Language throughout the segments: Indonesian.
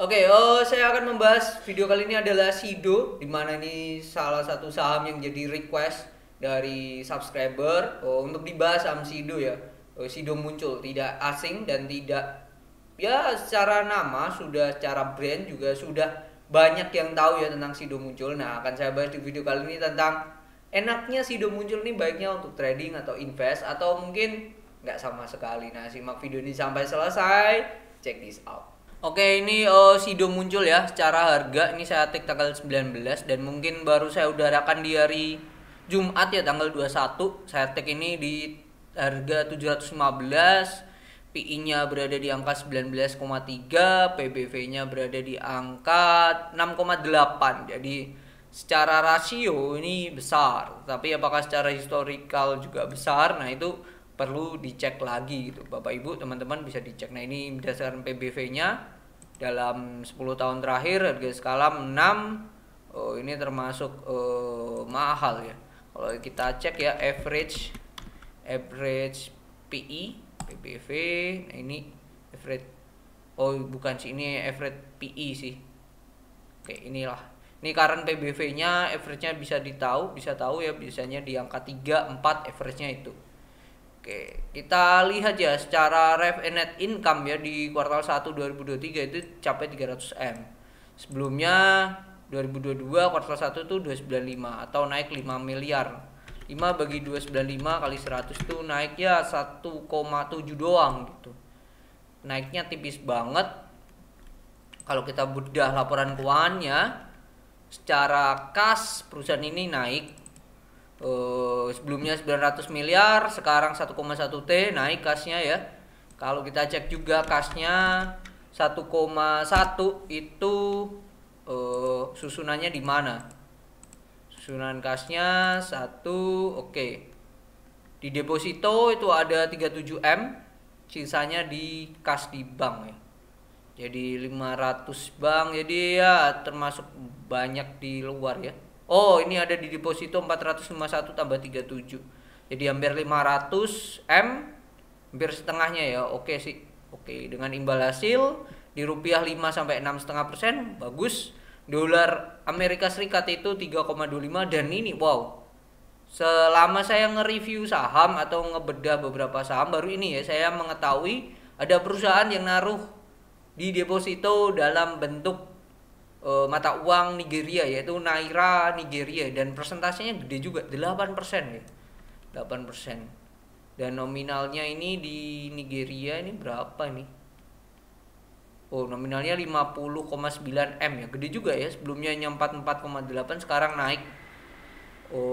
Oke, saya akan membahas video kali ini adalah Sido, di mana ini salah satu saham yang jadi request dari subscriber untuk dibahas saham Sido ya. Sido muncul tidak asing dan tidak ya secara nama sudah secara brand juga sudah banyak yang tahu ya tentang Sido muncul. Nah, akan saya bahas di video kali ini tentang enaknya Sido muncul ini baiknya untuk trading atau invest atau mungkin nggak sama sekali. Nah, simak video ini sampai selesai. Check this out. Oke, ini Sido muncul ya secara harga. Ini saya take tanggal 19 dan mungkin baru saya udarakan di hari Jumat ya tanggal 21. Saya take ini di harga 715. PI-nya berada di angka 19,3, PBV-nya berada di angka 6,8. Jadi secara rasio ini besar, tapi apakah secara historical juga besar? Nah, itu perlu dicek lagi gitu. Bapak Ibu, teman-teman bisa dicek. Nah, ini berdasarkan PBV-nya dalam 10 tahun terakhir harga skala 6. Ini termasuk mahal ya. Kalau kita cek ya average PI, PBV. Nah, ini average, bukan sih, ini average PI sih. Oke, inilah. Ini current PBV-nya average-nya bisa tahu ya, biasanya di angka 3 4 average-nya itu. Oke, kita lihat ya secara rev and net income ya di kuartal 1 2023 itu capai 300M. Sebelumnya 2022 kuartal 1 itu 295 atau naik 5 miliar. 5 bagi 295 kali 100 itu naik ya 1,7 doang gitu. Naiknya tipis banget. Kalau kita bedah laporan keuangannya, secara kas perusahaan ini naik. Sebelumnya 900 miliar, sekarang 1,1 T naik kasnya ya. Kalau kita cek juga kasnya 1,1 itu susunannya di mana? Susunan kasnya 1, oke. Di deposito itu ada 37M, sisanya di kas di bank ya. Jadi 500 bank, jadi ya termasuk banyak di luar ya. Oh, ini ada di deposito 451 tambah 37. Jadi hampir 500M, hampir setengahnya ya. Oke sih. Oke, dengan imbal hasil di rupiah 5 sampai 6,5%, bagus. Dolar Amerika Serikat itu 3,25 dan ini wow. Selama saya nge-review saham atau ngebedah beberapa saham baru ini ya saya mengetahui ada perusahaan yang naruh di deposito dalam bentuk mata uang Nigeria yaitu Naira Nigeria dan persentasenya gede juga 8% ya. 8%. Dan nominalnya ini di Nigeria ini berapa ini? Nominalnya 50,9M ya. Gede juga ya. Sebelumnya hanya 44,8 sekarang naik.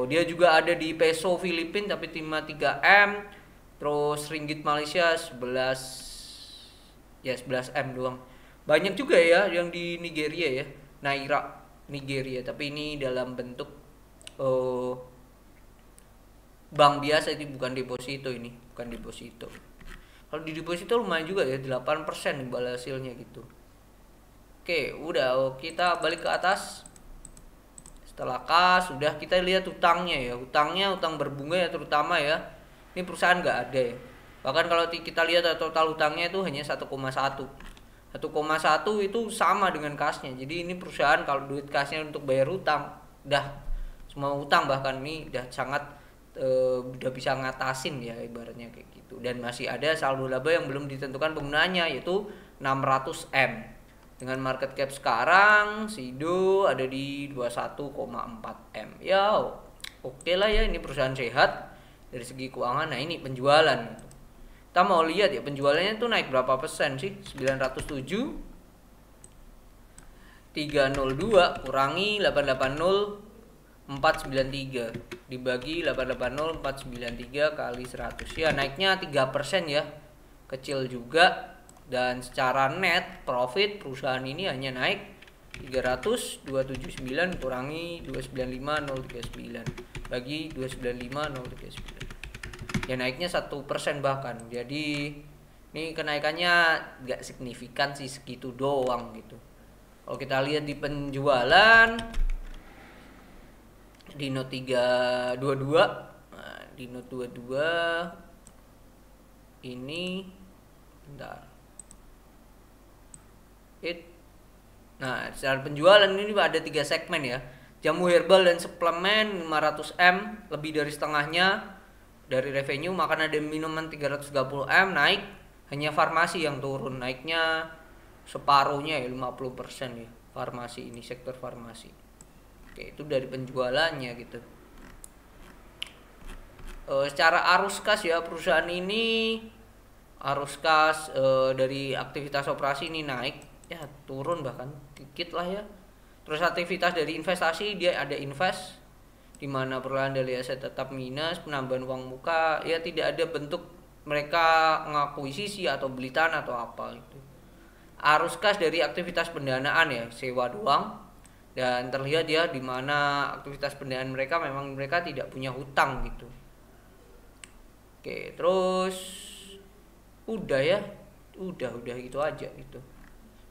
Dia juga ada di peso Filipina tapi 53M. Terus ringgit Malaysia 11M doang. Banyak juga ya yang di Nigeria ya. Naira Nigeria, tapi ini dalam bentuk bank biasa, ini bukan deposito, ini bukan deposito. Kalau di deposito lumayan juga ya, 8% imbal hasilnya gitu. Oke, udah kita balik ke atas. Setelah kas, sudah kita lihat utangnya ya. Utang berbunga ya terutama ya. Ini perusahaan nggak ada ya. Bahkan kalau kita lihat total utangnya itu hanya 1,1. 1,1 itu sama dengan kasnya. Jadi ini perusahaan kalau duit kasnya untuk bayar utang, udah semua utang bahkan ini udah sangat udah bisa ngatasin ya ibaratnya kayak gitu. Dan masih ada saldo laba yang belum ditentukan penggunaannya yaitu 600M. Dengan market cap sekarang Sido ada di 21,4M. Ya, oke lah ya, ini perusahaan sehat dari segi keuangan. Nah, ini penjualan. Kita mau lihat ya penjualannya tuh naik berapa persen sih? 907 302 kurangi 880 493 dibagi 880 493 kali 100 ya, naiknya 3% ya, kecil juga. Dan secara net profit perusahaan ini hanya naik 300 279 kurangi 295 039 bagi 295 039 ya, naiknya 1% bahkan. Jadi ini kenaikannya nggak signifikan sih, segitu doang gitu. Kalau kita lihat di penjualan di note 322, nah, di note 22 ini bentar. Nah, secara penjualan ini ada 3 segmen ya. Jamu herbal dan suplemen 500M, lebih dari setengahnya dari revenue. Makan ada minuman 330M naik, hanya farmasi yang turun, naiknya separuhnya ya 50% ya. Farmasi ini, sektor farmasi. Oke, itu dari penjualannya gitu. Secara arus kas ya, perusahaan ini arus kas dari aktivitas operasi ini naik, ya turun bahkan dikit lah ya. Terus aktivitas dari investasi, dia ada invest di mana perolehan dari aset tetap minus, penambahan uang muka, ya tidak ada bentuk mereka ngakuisisi atau beli tanah atau apa itu. Arus kas dari aktivitas pendanaan ya, sewa doang, dan terlihat ya di mana aktivitas pendanaan mereka memang mereka tidak punya hutang gitu. Oke, terus udah ya, udah gitu aja gitu.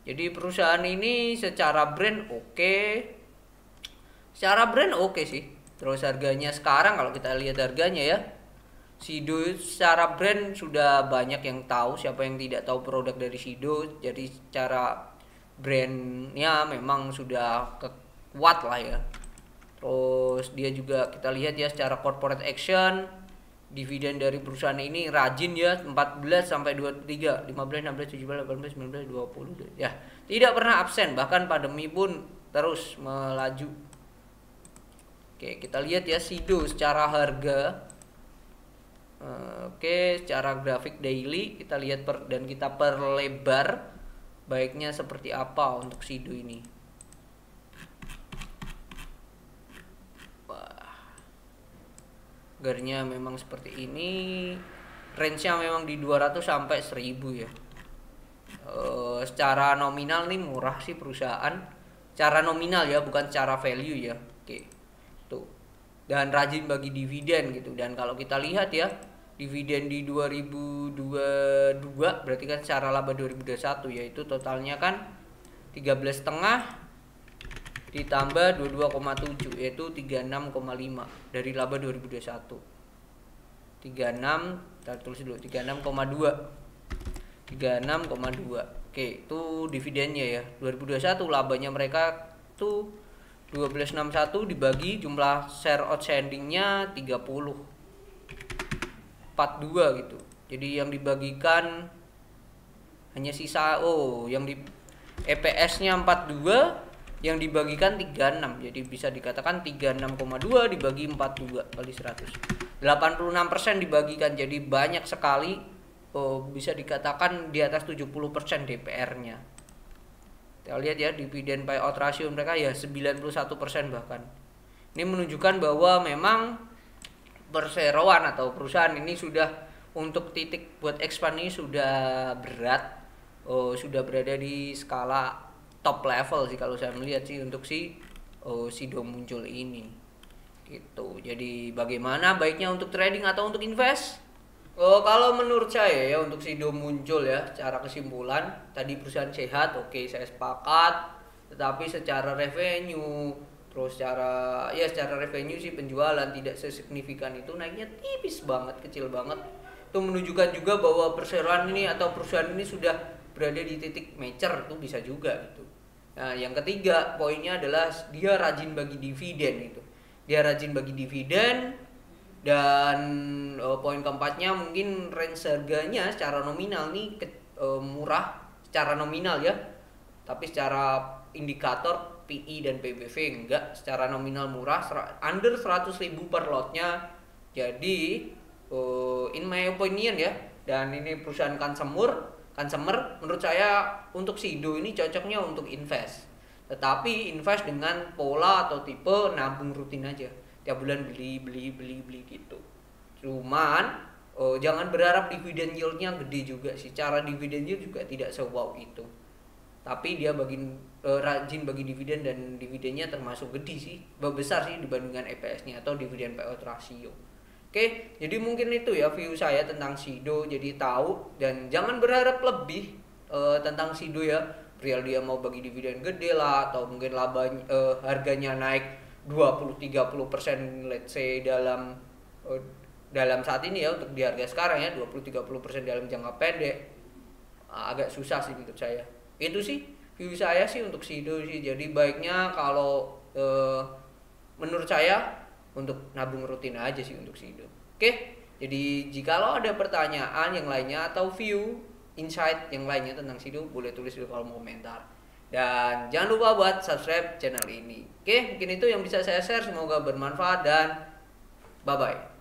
Jadi perusahaan ini secara brand oke. Secara brand oke sih. Terus harganya sekarang kalau kita lihat harganya ya, Sido secara brand sudah banyak yang tahu, siapa yang tidak tahu produk dari Sido. Jadi secara brandnya memang sudah kuat lah ya. Terus dia juga kita lihat ya secara corporate action, dividen dari perusahaan ini rajin ya, 14 sampai 23, 15, 16, 17, 18, 19, 20 ya. Tidak pernah absen, bahkan pandemi pun terus melaju. Oke, kita lihat ya Sido secara harga. Oke, secara grafik daily kita lihat dan kita perlebar baiknya seperti apa untuk Sido ini. Garnya memang seperti ini, range-nya memang di 200 sampai 1000 ya. Secara nominal nih murah sih perusahaan, cara nominal ya, bukan secara value ya. Oke, tuh, dan rajin bagi dividen gitu. Dan kalau kita lihat ya, dividen di 2022 berarti kan secara laba 2021 yaitu totalnya kan 13,5 ditambah 22,7 yaitu 36,5 dari laba 2021. 36, kita tulis dulu 36,2. 36,2. Oke, itu dividennya ya. 2021 labanya mereka tuh 1261 dibagi jumlah share outstandingnya 30. 42 gitu. Jadi yang dibagikan hanya sisa yang di EPS-nya 42, yang dibagikan 36, jadi bisa dikatakan 36,2 dibagi 42 kali 100, 86% dibagikan, jadi banyak sekali. Bisa dikatakan di atas 70% DPR-nya. Kita lihat ya dividen payout ratio mereka ya 91% bahkan. Ini menunjukkan bahwa memang perseroan atau perusahaan ini sudah untuk titik buat expand ini sudah berat, sudah berada di skala top level sih kalau saya melihat sih untuk Sido muncul ini gitu. Jadi bagaimana baiknya untuk trading atau untuk invest? Kalau menurut saya ya untuk Sido muncul ya, secara kesimpulan tadi perusahaan sehat, oke, saya sepakat. Tetapi secara revenue, terus secara revenue sih penjualan tidak sesignifikan itu, naiknya tipis banget, kecil banget. Itu menunjukkan juga bahwa perseroan ini atau perusahaan ini sudah berada di titik mature, itu bisa juga gitu. Nah, yang ketiga poinnya adalah dia rajin bagi dividen itu. Dia rajin bagi dividen, dan poin keempatnya mungkin range harganya secara nominal nih murah secara nominal ya. Tapi secara indikator PI dan PBV enggak, secara nominal murah, under 100.000 per lotnya. Jadi in my opinion ya, dan ini perusahaan consumer menurut saya untuk Sido ini cocoknya untuk invest. Tetapi invest dengan pola atau tipe nabung rutin aja. Tiap bulan beli gitu. Cuman jangan berharap dividen yield-nya gede juga sih. Cara dividen yield juga tidak se-wow itu. Tapi dia rajin bagi dividen dan dividennya termasuk gede sih. Besar sih dibandingkan EPS-nya atau dividen payout ratio. Oke, jadi mungkin itu ya view saya tentang Sido. Jadi tahu dan jangan berharap lebih tentang Sido ya. Real dia mau bagi dividen gede lah, atau mungkin harganya naik 20-30% let's say dalam saat ini ya, untuk di harga sekarang ya 20-30% dalam jangka pendek agak susah sih menurut saya. Itu sih view saya sih untuk Sido sih. Jadi baiknya kalau menurut saya untuk nabung rutin aja sih untuk Sido. Oke. Jadi jikalau ada pertanyaan yang lainnya atau view, insight yang lainnya tentang Sido, boleh tulis di kolom komentar. Dan jangan lupa buat subscribe channel ini. Oke, mungkin itu yang bisa saya share. Semoga bermanfaat dan bye-bye.